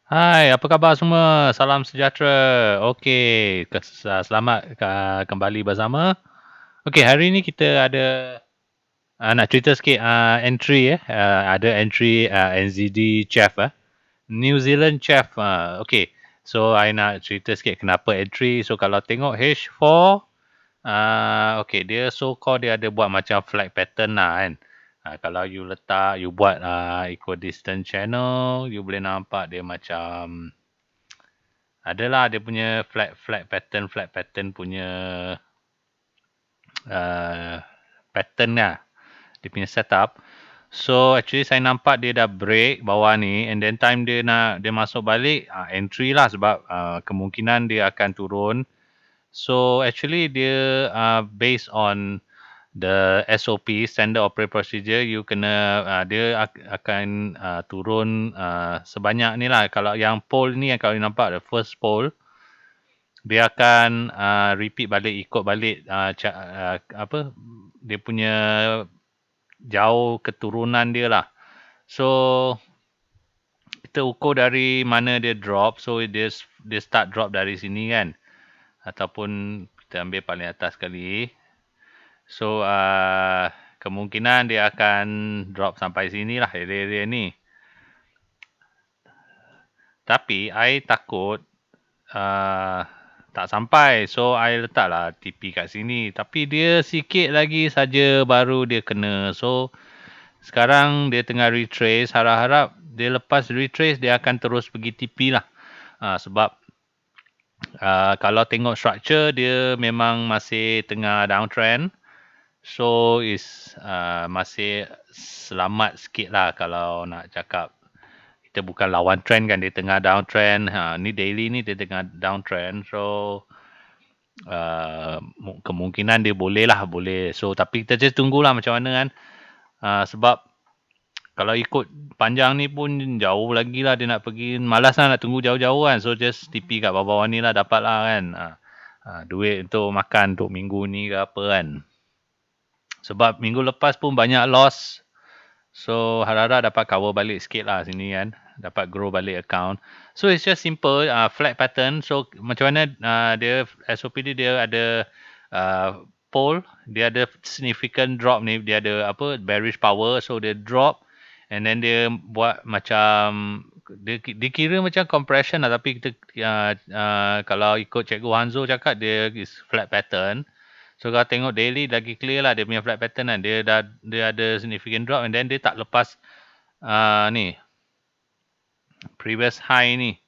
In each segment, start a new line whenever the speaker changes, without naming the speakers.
Hai, apa khabar semua? Salam sejahtera. Okey, selamat kembali bersama. Okey, hari ni kita ada nak cerita sikit entry ada entry NZD Chef New Zealand Chef okey. So I nak cerita sikit kenapa entry. So kalau tengok H4 okey, dia so called dia ada buat macam flag pattern lah kan. Kalau you letak, you buat equidistant channel, you boleh nampak dia macam adalah dia punya flag pattern punya uh, pattern lah. Dia punya setup. So actually saya nampak dia dah break bawah ni, and then time dia masuk balik entry lah, sebab kemungkinan dia akan turun. So actually dia based on the SOP, standard operating procedure, you kena dia akan turun sebanyak ni lah. Kalau yang pole ni, kalau you nampak the first pole, dia akan repeat balik, ikut balik apa dia punya jauh keturunan dia lah. So kita ukur dari mana dia drop. So dia start drop dari sini kan, ataupun kita ambil paling atas sekali. So kemungkinan dia akan drop sampai sini lah, area-area ni. Tapi I takut tak sampai. So I letaklah TP kat sini. Tapi dia sikit lagi saja baru dia kena. So sekarang dia tengah retrace. Harap-harap dia lepas retrace dia akan terus pergi TP lah. Sebab kalau tengok structure dia memang masih tengah downtrend. So is masih selamat sikit lah kalau nak cakap. Kita bukan lawan trend kan, dia tengah downtrend. Ni daily ni dia tengah downtrend. So kemungkinan dia boleh lah, boleh. So tapi kita just tunggulah macam mana kan. Sebab kalau ikut panjang ni pun jauh lagi lah dia nak pergi. Malas lah nak tunggu jauh-jauh kan. So just TP kat bawah-bawah ni lah, dapat lah kan. Duit untuk makan untuk minggu ni ke apa kan. Sebab minggu lepas pun banyak loss. So harap-harap dapat cover balik sikit lah sini kan. Dapat grow balik account. So it's just simple flat pattern. So macam mana dia SOP dia ada pole, dia ada significant drop ni, dia ada apa bearish power, so dia drop and then dia buat macam dia kira macam compression lah, tapi kita kalau ikut Cikgu Hanzo cakap dia is flat pattern. So kalau tengok daily lagi clear lah dia punya flat pattern kan. Dia ada significant drop and then dia tak lepas ni previous high ni.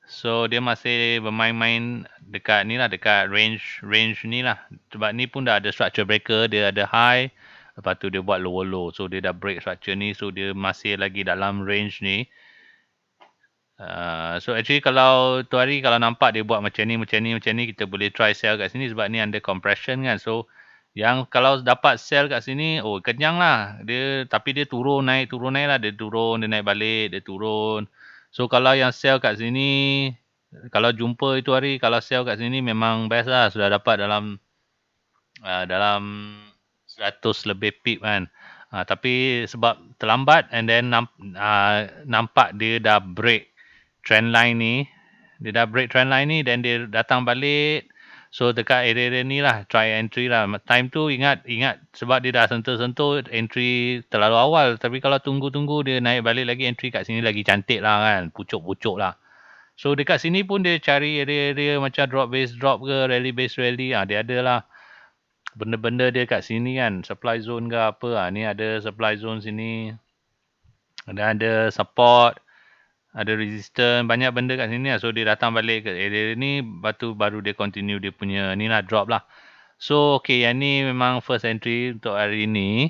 So dia masih bermain-main dekat ni lah, dekat range ni lah. Sebab ni pun dah ada structure breaker, dia ada high, lepas tu dia buat lower low. So dia dah break structure ni, so dia masih lagi dalam range ni. So actually kalau tu hari kalau nampak dia buat macam ni, kita boleh try sell kat sini sebab ni under compression kan. So yang kalau dapat sell kat sini, kenyang lah. Tapi dia turun naik lah. Dia turun, dia naik balik, dia turun. So kalau yang sell kat sini, kalau jumpa itu hari, kalau sell kat sini memang best lah. Sudah dapat dalam 100 lebih pip kan. Tapi sebab terlambat and then nampak dia dah break trend line ni, then dia datang balik. So dekat area ni lah try entry lah. Time tu ingat sebab dia dah sentuh-sentuh entry terlalu awal. Tapi kalau tunggu-tunggu dia naik balik lagi, entry kat sini lagi cantik lah kan, pucuk-pucuk lah. So dekat sini pun dia cari area-area macam drop base drop ke, rally base rally, dia ada lah benda-benda dia kat sini kan, supply zone ke apa. Ni ada supply zone sini, ada support, ada resistance, banyak benda kat sini lah. So dia datang balik ke area ni, baru dia continue dia punya ni lah, drop lah. So okay, yang ni memang first entry untuk hari ni.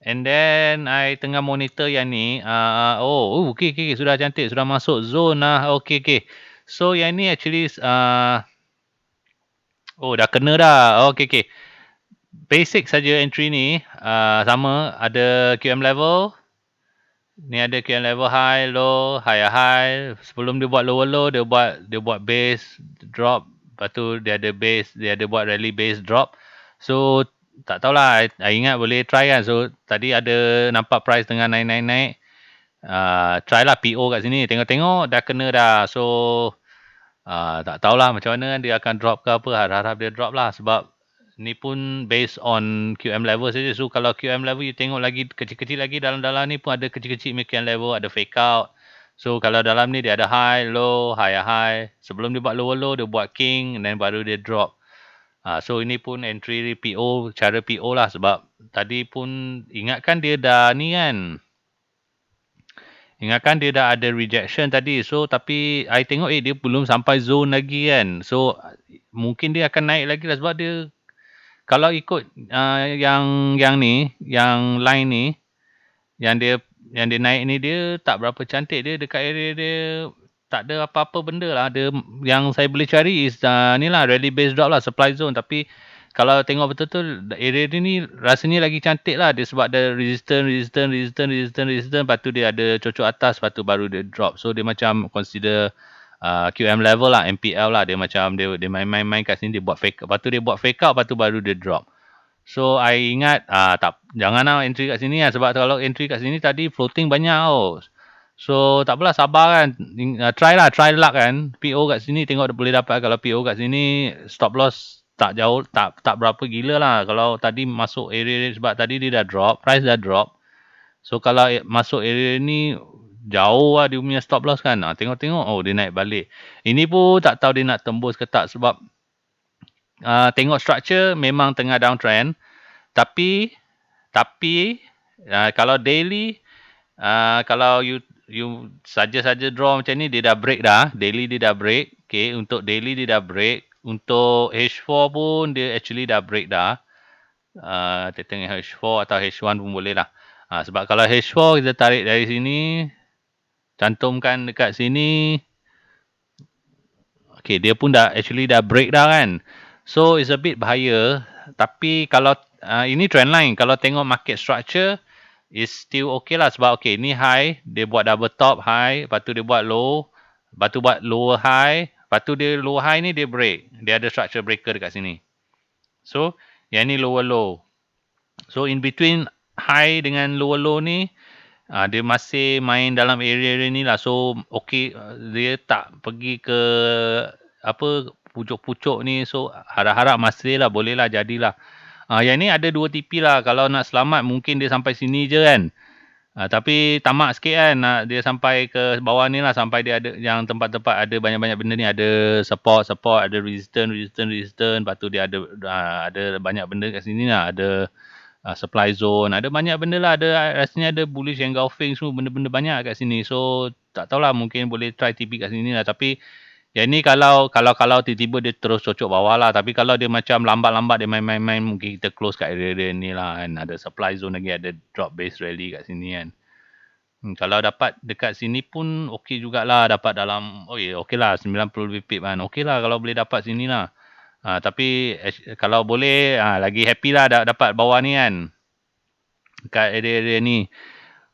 And then I tengah monitor yang ni. Okay, sudah cantik, sudah masuk zone lah. Okay. So yang ni actually dah kena dah. Okay. Basic saja entry ni. Sama, ada QM level. Ni ada QM level high, low, high. Sebelum dia buat lower low, dia buat base drop. Lepas tu dia ada buat rally base drop. So tak tahulah, I ingat boleh try kan. So tadi ada nampak price tengah naik. try lah PO kat sini. Tengok-tengok dah kena dah. So, tak tahulah macam mana dia akan drop ke apa. Harap-harap dia drop lah sebab ni pun based on QM level saja. So, kalau QM level you tengok lagi kecil-kecil lagi dalam-dalam ni pun ada kecil-kecil QM level, ada fake out. So, kalau dalam ni dia ada high, low, high. Sebelum dia buat low, dia buat king dan baru dia drop. So, ini pun entry PO, cara PO lah sebab tadi pun ingatkan dia dah ni kan. Ingatkan dia dah ada rejection tadi. So, tapi I tengok dia belum sampai zone lagi kan. So, mungkin dia akan naik lagi lah sebab dia kalau ikut yang ni, yang line ni, yang dia naik ni dia tak berapa cantik. Dia dekat area dia tak ada apa-apa benda lah. Dia yang saya boleh cari is ni lah rally base drop lah, supply zone. Tapi kalau tengok betul-betul area dia ni rasanya lagi cantik lah. Dia sebab ada resistance. Lepas tu dia ada cocok atas, lepas tu baru dia drop. So dia macam consider QM level lah, MPL lah. Dia macam dia main-main kat sini, dia buat fake. Lepas tu dia buat fake out, lepas tu baru dia drop. So I ingat janganlah entry kat sini lah sebab kalau entry kat sini tadi floating banyak tau. So tak apalah, sabar kan. Try luck kan. PO kat sini tengok boleh dapat. Kalau PO kat sini stop loss tak jauh, tak berapa gila lah. Kalau tadi masuk area sebab tadi dia dah drop, price dah drop. So kalau masuk area ni jauh lah dia punya stop loss kan. Tengok-tengok dia naik balik. Ini pun tak tahu dia nak tembus ke tak sebab tengok structure memang tengah downtrend. Tapi kalau daily kalau you saja draw macam ni dia dah break dah. Daily dia dah break. Okay, untuk daily dia dah break. Untuk H4 pun dia actually dah break dah. Kita tengok H4 atau H1 pun boleh lah. Sebab kalau H4 kita tarik dari sini, cantumkan dekat sini. Okay, dia pun dah break dah kan. So it's a bit bahaya. Tapi kalau ini trend line, kalau tengok market structure is still okay lah sebab okay ni high, dia buat double top high, lepas tu dia buat low, lepas tu buat lower high, lepas tu dia lower high ni dia break. Dia ada structure breaker dekat sini. So yang ni lower low. So in between high dengan lower low ni dia masih main dalam area ni lah. So okay, dia tak pergi ke apa pucuk-pucuk ni. So harap-harap masih lah, boleh lah, jadilah. Yang ni ada 2 TP lah. Kalau nak selamat mungkin dia sampai sini je kan. Tapi tamak sikit kan dia sampai ke bawah ni lah, sampai dia ada yang tempat-tempat ada banyak-banyak benda ni, ada support, ada resistance, lepas tu dia ada banyak benda kat sini lah, ada supply zone, ada banyak benda lah, ada rasanya ada bullish engulfing semua, benda-benda banyak kat sini. So tak tahulah, mungkin boleh try TP kat sini lah. Tapi yang ni kalau tiba-tiba dia terus cocok bawah lah. Tapi kalau dia macam lambat-lambat dia main-main, mungkin kita close kat area ni lah kan. Ada supply zone lagi, ada drop base rally kat sini kan. Kalau dapat dekat sini pun okey jugalah, dapat dalam okey lah 90 lebih pip kan. Okey lah kalau boleh dapat sini lah. Tapi kalau boleh lagi happy lah dapat bawah ni kan. Dekat area-area ni.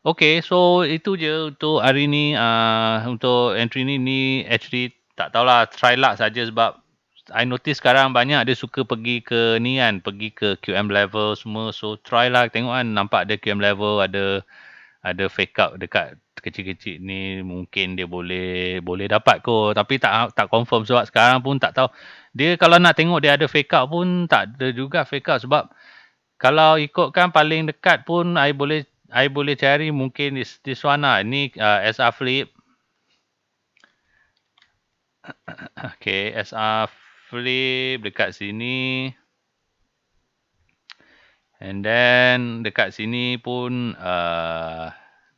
Okay, so itu je untuk hari ni. Untuk entry ni actually tak tahulah, try luck saja sebab I notice sekarang banyak dia suka pergi ke ni kan, pergi ke QM level semua. So try lah, tengok kan, nampak ada QM level, ada fake out dekat kecil-kecil ni, mungkin dia boleh dapat kot. Tapi tak confirm sebab sekarang pun tak tahu. Dia kalau nak tengok dia ada fake out pun tak ada juga fake out sebab kalau ikutkan paling dekat pun I boleh cari mungkin this one lah. Ni SR flip. Okay, SR flip dekat sini. And then dekat sini pun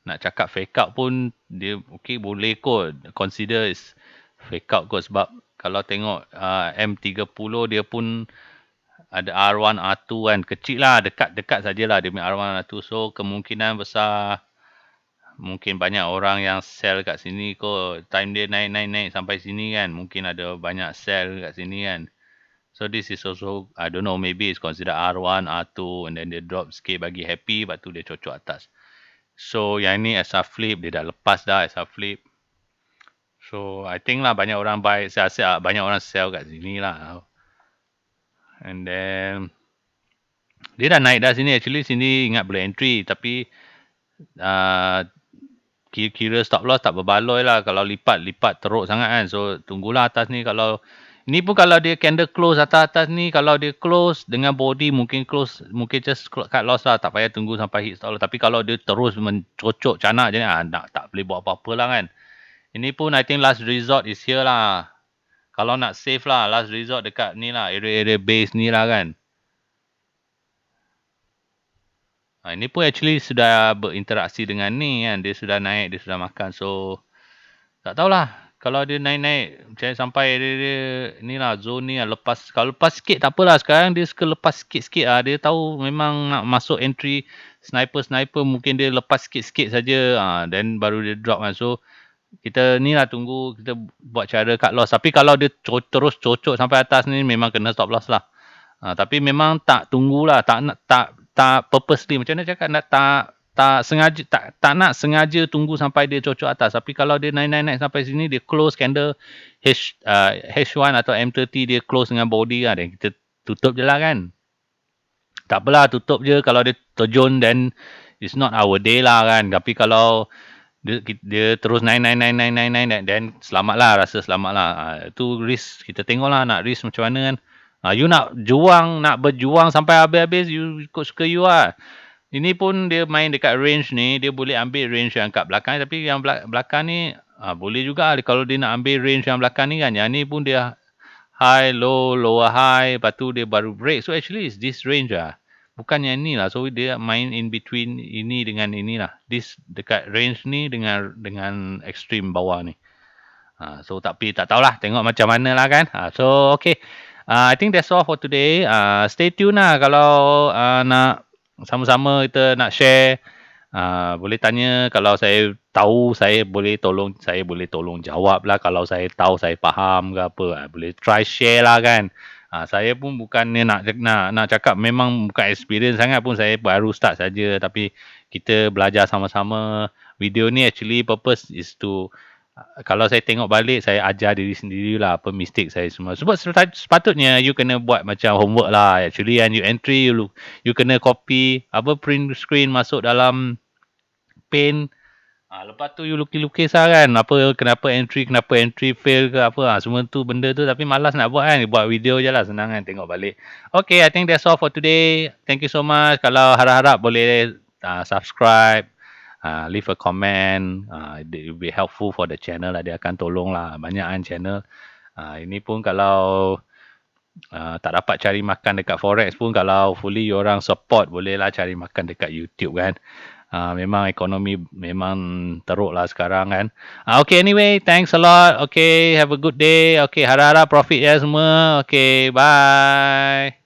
nak cakap fake out pun dia okay, boleh kot. Consider is fake out kot sebab kalau tengok M30 dia pun ada R1, R2 kan. Kecil lah, dekat sajalah dia punya R1, R2. So kemungkinan besar mungkin banyak orang yang sell kat sini kot. Time dia naik sampai sini kan. Mungkin ada banyak sell kat sini kan. So this is also, I don't know, maybe it's considered R1, R2 and then dia drop sikit bagi happy, lepas tu dia cocok atas. So yang ni SR flip, dia dah lepas dah SR flip. So I think lah banyak orang buy, saya banyak orang sell kat sini lah. And then dia dah naik dah sini. Actually sini ingat boleh entry, tapi kira stop loss tak berbaloi lah kalau lipat teruk sangat kan. So tunggulah atas ni. Kalau ni pun kalau dia candle close atas ni, kalau dia close dengan body mungkin just cut loss lah, tak payah tunggu sampai hit stop loss. Tapi kalau dia terus mencocok canak je ni, tak boleh buat apa-apa lah kan. Ini pun I think last resort is here lah. Kalau nak save lah, last resort dekat ni lah, area base ni lah kan. Ini pun actually sudah berinteraksi dengan ni kan. Dia sudah naik, dia sudah makan. So, tak tahulah. Kalau dia naik-naik, macam sampai dia ni lah, zone ni lah. Kalau lepas sikit tak apalah. Sekarang dia suka lepas sikit-sikit lah. Dia tahu memang nak masuk entry sniper mungkin dia lepas sikit-sikit saja. Then baru dia drop kan. So, kita ni lah tunggu, kita buat cara cut loss. Tapi kalau dia terus cocok sampai atas ni, memang kena stop loss lah. Tapi memang tak tunggulah, tak purposely, macam mana cakap, tak sengaja, tak nak sengaja tunggu sampai dia cocok atas. Tapi kalau dia naik sampai sini, dia close candle H1 atau M30, dia close dengan body lah, dan kita tutup je lah kan. Tak apalah, tutup je. Kalau dia terjun, then it's not our day lah kan. Tapi kalau dia terus naik, then selamat lah, rasa selamat lah. Itu risk, kita tengok lah nak risk macam mana kan. You nak berjuang sampai habis-habis, you ikut suka you lah. Ini pun dia main dekat range ni, dia boleh ambil range yang kat belakang, tapi yang belakang ni boleh juga kalau dia nak ambil range yang belakang ni kan. Yang ni pun dia high, low, lower high, lepas tu dia baru break. So actually it's this range lah. Bukan yang ni lah. So dia main in between ini dengan ini lah. This dekat range ni dengan extreme bawah ni. So tapi tak tahulah, tengok macam mana lah kan. So okay. I think that's all for today. Stay tune lah kalau nak sama-sama kita nak share. Boleh tanya. Kalau saya tahu, saya boleh tolong jawab lah. Kalau saya tahu, saya faham ke apa, boleh try share lah kan. Saya pun bukannya nak cakap, memang bukan experience sangat pun, saya baru start saja. Tapi kita belajar sama-sama. Video ni actually purpose is to, kalau saya tengok balik, saya ajar diri sendiri lah apa mistake saya semua. Sebab sepatutnya you kena buat macam homework lah. Actually and you entry, you kena copy print screen masuk dalam Paint. Lepas tu you lukis lah kan. Kenapa entry fail ke apa. Semua tu benda tu, tapi malas nak buat kan. Buat video je lah, senang kan, tengok balik. Okay, I think that's all for today. Thank you so much. Kalau harap-harap boleh subscribe. Leave a comment. It will be helpful for the channel lah. Dia akan tolong lah. Banyak kan channel. Ini pun kalau tak dapat cari makan dekat Forex pun, kalau fully orang support, bolehlah cari makan dekat YouTube kan. Memang ekonomi memang teruk lah sekarang kan. Okay, anyway, thanks a lot. Okay, have a good day. Okay, harap-harap profit ya semua. Okay, bye.